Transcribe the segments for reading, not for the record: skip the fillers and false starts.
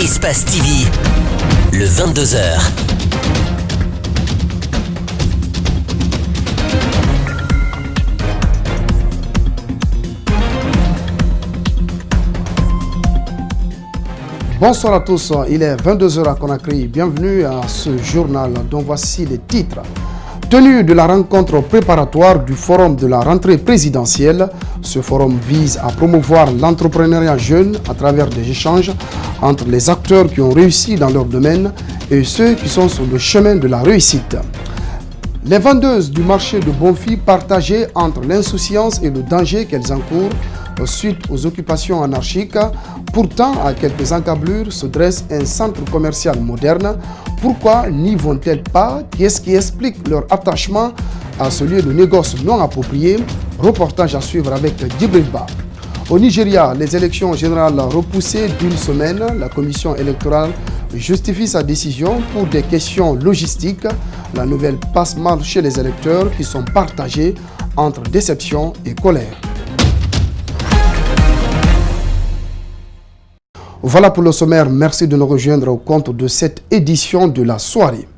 Espace TV, le 22h. Bonsoir à tous, il est 22h à Conakry. Bienvenue à ce journal dont voici les titres. Tenue de la rencontre préparatoire du forum de la rentrée présidentielle, ce forum vise à promouvoir l'entrepreneuriat jeune à travers des échanges entre les acteurs qui ont réussi dans leur domaine et ceux qui sont sur le chemin de la réussite. Les vendeuses du marché de Bonfils partagées entre l'insouciance et le danger qu'elles encourent suite aux occupations anarchiques. Pourtant, à quelques encablures se dresse un centre commercial moderne. Pourquoi n'y vont-elles pas? Qu'est-ce qui explique leur attachement à ce lieu de négoce non approprié? Reportage à suivre avec Djibril Ba. Au Nigeria, les élections générales repoussées d'une semaine, la commission électorale justifie sa décision pour des questions logistiques. La nouvelle passe mal chez les électeurs qui sont partagés entre déception et colère. Voilà pour le sommaire, merci de nous rejoindre au compte de cette édition de la soirée.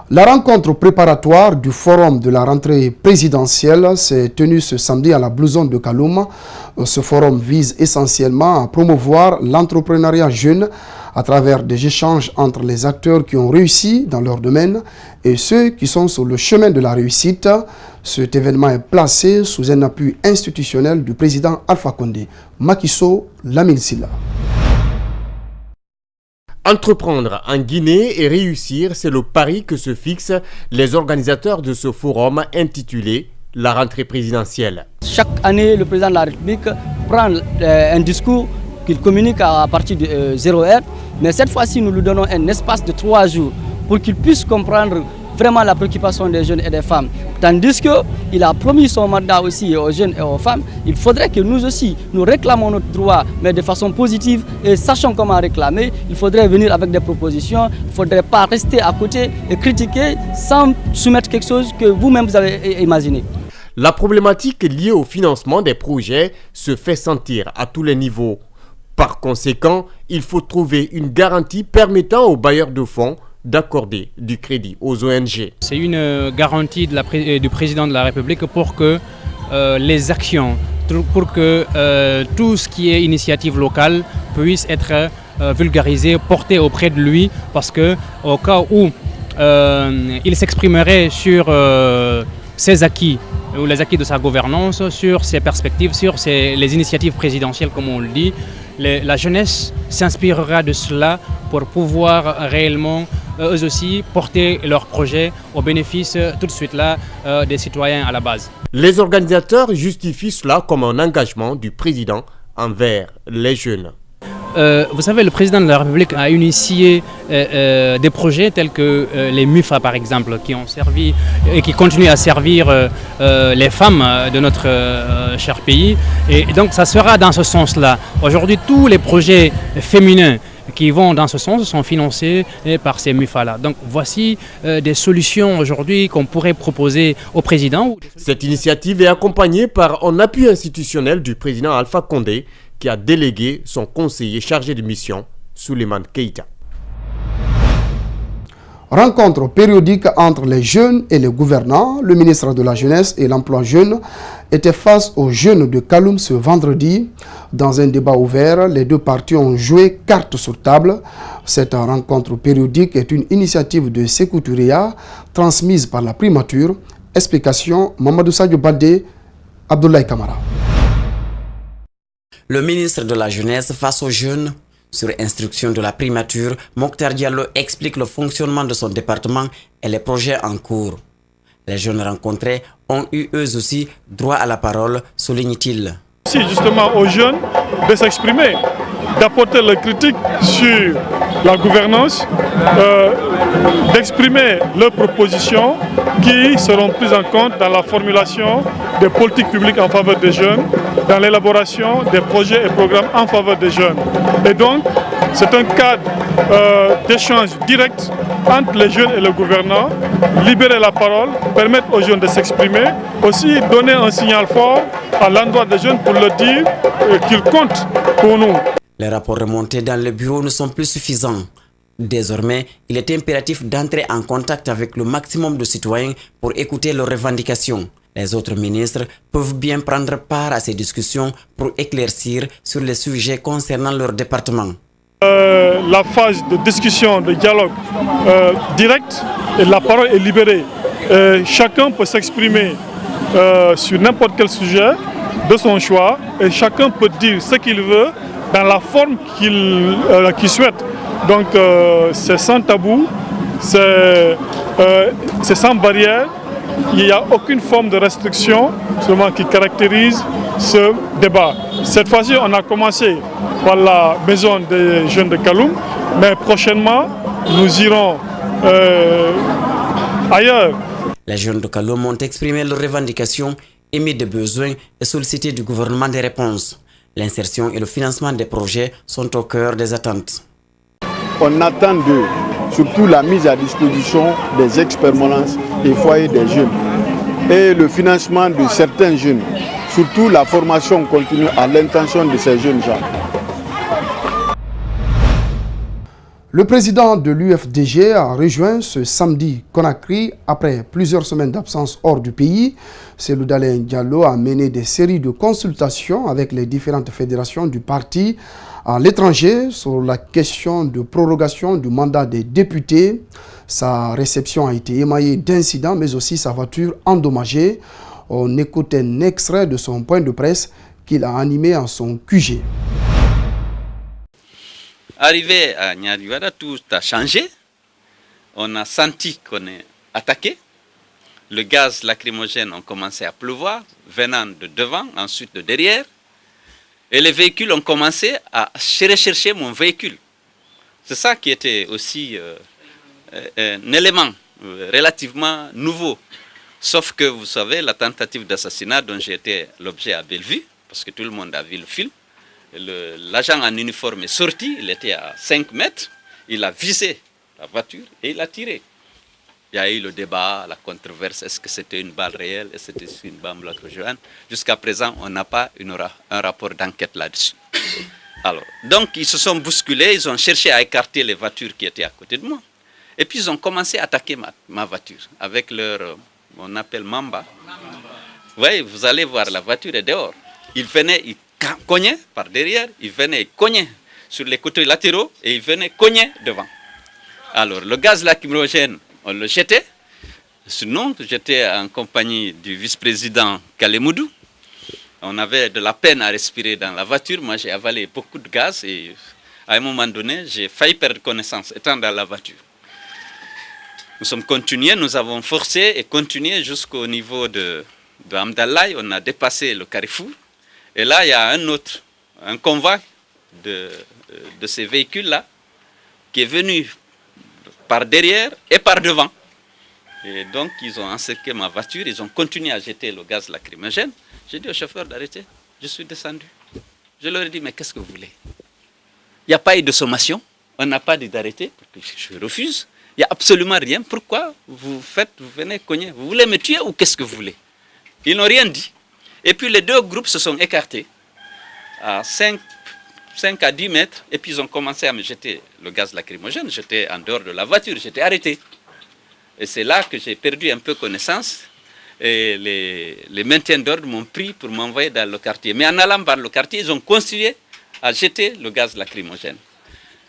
La rencontre préparatoire du forum de la rentrée présidentielle s'est tenue ce samedi à la Blue Zone de Kaloum. Ce forum vise essentiellement à promouvoir l'entrepreneuriat jeune à travers des échanges entre les acteurs qui ont réussi dans leur domaine et ceux qui sont sur le chemin de la réussite. Cet événement est placé sous un appui institutionnel du président Alpha Condé. Macky Sall, Lamine Silla. Entreprendre en Guinée et réussir, c'est le pari que se fixent les organisateurs de ce forum intitulé « La rentrée présidentielle ». Chaque année, le président de la République prend un discours qu'il communique à partir de 0 heure, mais cette fois-ci, nous lui donnons un espace de 3 jours pour qu'il puisse comprendre vraiment la préoccupation des jeunes et des femmes. Tandis qu'il a promis son mandat aussi aux jeunes et aux femmes, il faudrait que nous aussi, nous réclamons notre droit, mais de façon positive et sachant comment réclamer. Il faudrait venir avec des propositions, il ne faudrait pas rester à côté et critiquer sans soumettre quelque chose que vous-même vous avez imaginé. La problématique liée au financement des projets se fait sentir à tous les niveaux. Par conséquent, il faut trouver une garantie permettant aux bailleurs de fonds d'accorder du crédit aux ONG. C'est une garantie du président de la République pour que les actions, pour que tout ce qui est initiative locale puisse être vulgarisé, porté auprès de lui, parce que au cas où il s'exprimerait sur ses acquis, ou les acquis de sa gouvernance, sur ses perspectives, sur les initiatives présidentielles comme on le dit, la jeunesse s'inspirera de cela pour pouvoir réellement eux aussi porter leurs projets au bénéfice tout de suite là des citoyens à la base. Les organisateurs justifient cela comme un engagement du président envers les jeunes. Vous savez, le président de la République a initié des projets tels que les MUFA par exemple, qui ont servi et qui continuent à servir les femmes de notre cher pays. Et donc ça sera dans ce sens-là. Aujourd'hui, tous les projets féminins qui vont dans ce sens sont financés par ces MUFA-là. Donc voici des solutions aujourd'hui qu'on pourrait proposer au président. Cette initiative est accompagnée par un appui institutionnel du président Alpha Condé, qui a délégué son conseiller chargé de mission, Souleymane Keïta. Rencontre périodique entre les jeunes et les gouvernants. Le ministre de la Jeunesse et l'Emploi jeune était face aux jeunes de Kaloum ce vendredi. Dans un débat ouvert, les deux parties ont joué carte sur table. Cette rencontre périodique est une initiative de Sékou Touréa transmise par la primature. Explication, Mamadou Sadio Baldé, Abdoulaye Kamara. Le ministre de la Jeunesse face aux jeunes. Sur instruction de la primature, Mokhtar Diallo explique le fonctionnement de son département et les projets en cours. Les jeunes rencontrés ont eu eux aussi droit à la parole, souligne-t-il. C'est justement aux jeunes de s'exprimer, d'apporter leurs critiques sur la gouvernance, d'exprimer leurs propositions qui seront prises en compte dans la formulation des politiques publiques en faveur des jeunes, dans l'élaboration des projets et programmes en faveur des jeunes. Et donc, c'est un cadre d'échange direct entre les jeunes et le gouvernant, libérer la parole, permettre aux jeunes de s'exprimer, aussi donner un signal fort à l'endroit des jeunes pour leur dire qu'ils comptent pour nous. Les rapports remontés dans le bureau ne sont plus suffisants. Désormais, il est impératif d'entrer en contact avec le maximum de citoyens pour écouter leurs revendications. Les autres ministres peuvent bien prendre part à ces discussions pour éclaircir sur les sujets concernant leur département. La phase de discussion, de dialogue direct, et la parole est libérée. Chacun peut s'exprimer sur n'importe quel sujet de son choix et chacun peut dire ce qu'il veut dans la forme qu'il souhaite. Donc c'est sans tabou, c'est sans barrière, il n'y a aucune forme de restriction seulement qui caractérise ce débat. Cette fois-ci, on a commencé par la maison des jeunes de Kaloum, mais prochainement, nous irons ailleurs. Les jeunes de Kaloum ont exprimé leurs revendications, émis des besoins et sollicité du gouvernement des réponses. L'insertion et le financement des projets sont au cœur des attentes. On attend d'eux surtout la mise à disposition des ex-permanences et foyers des jeunes et le financement de certains jeunes, surtout la formation continue à l'intention de ces jeunes gens. Le président de l'UFDG a rejoint ce samedi Conakry après plusieurs semaines d'absence hors du pays. Cellou Dalein Diallo a mené des séries de consultations avec les différentes fédérations du parti à l'étranger sur la question de prorogation du mandat des députés. Sa réception a été émaillée d'incidents, mais aussi sa voiture endommagée. On écoute un extrait de son point de presse qu'il a animé en son QG. Arrivé à Nyadiwada, tout a changé. On a senti qu'on est attaqué. Le gaz lacrymogène a commencé à pleuvoir, venant de devant, ensuite de derrière. Et les véhicules ont commencé à rechercher mon véhicule. C'est ça qui était aussi un élément relativement nouveau. Sauf que, vous savez, la tentative d'assassinat dont j'ai été l'objet à Bellevue, parce que tout le monde a vu le film, l'agent en uniforme est sorti, il était à 5 mètres, il a visé la voiture et il a tiré. Il y a eu le débat, la controverse, est-ce que c'était une balle réelle, est-ce que c'était une balle lacrymogène. Jusqu'à présent, on n'a pas un rapport d'enquête là-dessus. Alors, donc ils se sont bousculés, ils ont cherché à écarter les voitures qui étaient à côté de moi. Et puis ils ont commencé à attaquer ma voiture avec leur, on appelle Mamba. Oui, vous allez voir, la voiture est dehors. Ils venaient, ils cognaient par derrière, ils venaient cogner sur les côtés latéraux et ils venaient cogner devant. Alors, le gaz lacrymogène, on le jetait. Sinon, j'étais en compagnie du vice-président Kalemoudou. On avait de la peine à respirer dans la voiture. Moi, j'ai avalé beaucoup de gaz et à un moment donné, j'ai failli perdre connaissance étant dans la voiture. Nous sommes continués, nous avons forcé et continué jusqu'au niveau de Amdalaï. On a dépassé le carrefour. Et là, il y a un convoi de ces véhicules-là qui est venu par derrière et par devant. Et donc, ils ont encerclé ma voiture, ils ont continué à jeter le gaz lacrymogène. J'ai dit au chauffeur d'arrêter. Je suis descendu. Je leur ai dit, mais qu'est-ce que vous voulez? Il n'y a pas eu de sommation, on n'a pas dit d'arrêter, je refuse. Il n'y a absolument rien. Pourquoi vous venez cogner? Vous voulez me tuer ou qu'est-ce que vous voulez? Ils n'ont rien dit. Et puis les deux groupes se sont écartés à 5 à 10 mètres, et puis ils ont commencé à me jeter le gaz lacrymogène. J'étais en dehors de la voiture, j'étais arrêté. Et c'est là que j'ai perdu un peu connaissance. Et les maintiens d'ordre m'ont pris pour m'envoyer dans le quartier. Mais en allant par le quartier, ils ont continué à jeter le gaz lacrymogène.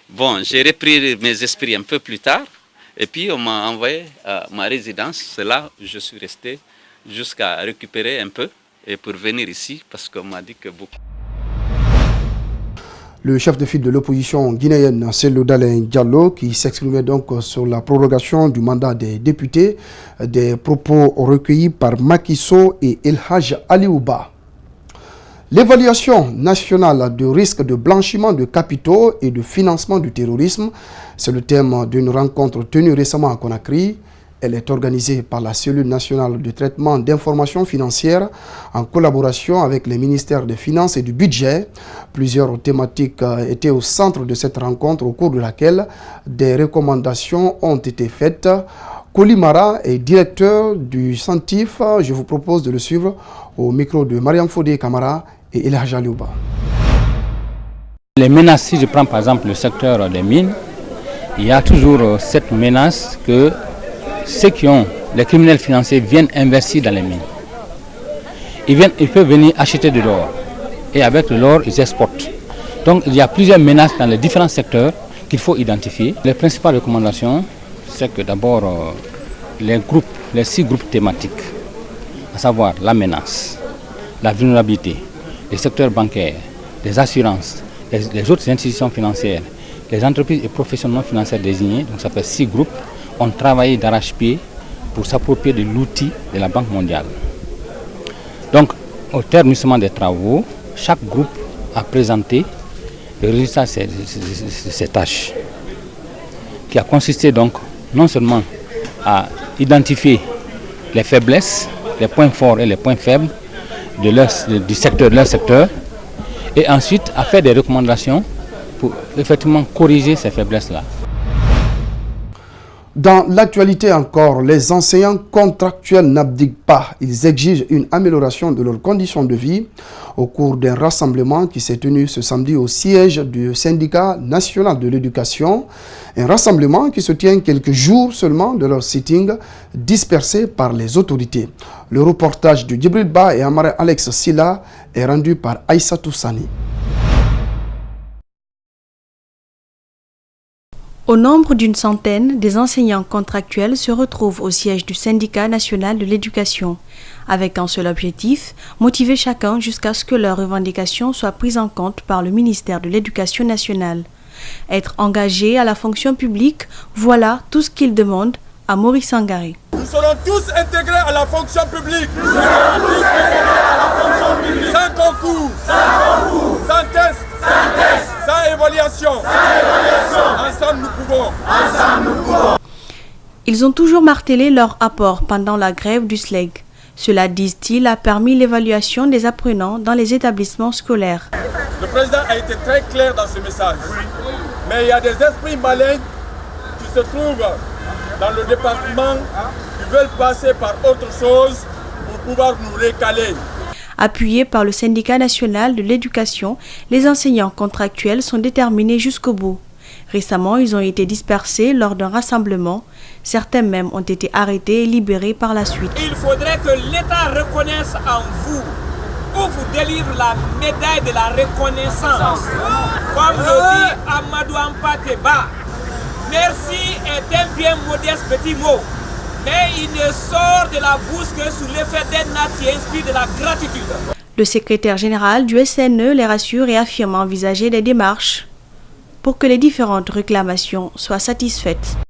Bon, j'ai repris mes esprits un peu plus tard, et puis on m'a envoyé à ma résidence. C'est là où je suis resté jusqu'à récupérer un peu et pour venir ici, parce qu'on m'a dit que beaucoup. Le chef de file de l'opposition guinéenne, Cellou Dalein Diallo, qui s'exprimait donc sur la prorogation du mandat des députés, des propos recueillis par Macky Sall et El Hadj Aliouba. L'évaluation nationale de risque de blanchiment de capitaux et de financement du terrorisme, c'est le thème d'une rencontre tenue récemment à Conakry. Elle est organisée par la Cellule nationale de traitement d'informations financières en collaboration avec les ministères des Finances et du Budget. Plusieurs thématiques étaient au centre de cette rencontre au cours de laquelle des recommandations ont été faites. Kolimara est directeur du CENTIF. Je vous propose de le suivre au micro de Mariam Fodé Kamara et El Hadj Aliouba. Les menaces, si je prends par exemple le secteur des mines, il y a toujours cette menace que les criminels financiers viennent investir dans les mines. Ils peuvent venir acheter de l'or et avec de l'or, ils exportent. Donc il y a plusieurs menaces dans les différents secteurs qu'il faut identifier. Les principales recommandations, c'est que d'abord les 6 groupes thématiques, à savoir la menace, la vulnérabilité, les secteurs bancaires, les assurances, les autres institutions financières, les entreprises et professionnels non financiers désignés, donc ça fait 6 groupes, ont travaillé d'arrache-pied pour s'approprier de l'outil de la Banque mondiale. Donc, au terme justement des travaux, chaque groupe a présenté le résultat de ses tâches, qui a consisté donc non seulement à identifier les faiblesses, les points forts et les points faibles de leur secteur, et ensuite à faire des recommandations pour effectivement corriger ces faiblesses-là. Dans l'actualité encore, les enseignants contractuels n'abdiquent pas. Ils exigent une amélioration de leurs conditions de vie au cours d'un rassemblement qui s'est tenu ce samedi au siège du syndicat national de l'éducation. Un rassemblement qui se tient quelques jours seulement de leur sitting dispersé par les autorités. Le reportage de Djibril Ba et Amare Alex Silla est rendu par Aïssa Toussani. Au nombre d'une centaine, des enseignants contractuels se retrouvent au siège du syndicat national de l'éducation, avec un seul objectif, motiver chacun jusqu'à ce que leurs revendications soient prises en compte par le ministère de l'Éducation nationale. Être engagé à la fonction publique, voilà tout ce qu'ils demandent à Maurice Sangaré. Nous serons tous intégrés à la fonction publique. Sans concours, sans test, sans évaluation. Ensemble nous pouvons. Ils ont toujours martelé leur apport pendant la grève du SLEG. Cela, disent-ils, a permis l'évaluation des apprenants dans les établissements scolaires. Le président a été très clair dans ce message. Mais il y a des esprits malignes qui se trouvent dans le département qui veulent passer par autre chose pour pouvoir nous récaler. Appuyés par le syndicat national de l'éducation, les enseignants contractuels sont déterminés jusqu'au bout. Récemment, ils ont été dispersés lors d'un rassemblement. Certains même ont été arrêtés et libérés par la suite. Il faudrait que l'État reconnaisse en vous ou vous délivre la médaille de la reconnaissance. Comme le dit Amadou Ampateba, merci est un bien modeste petit mot, mais il ne sort de la bouche que sous l'effet d'un acte qui inspire de la gratitude. Le secrétaire général du SNE les rassure et affirme envisager des démarches pour que les différentes réclamations soient satisfaites.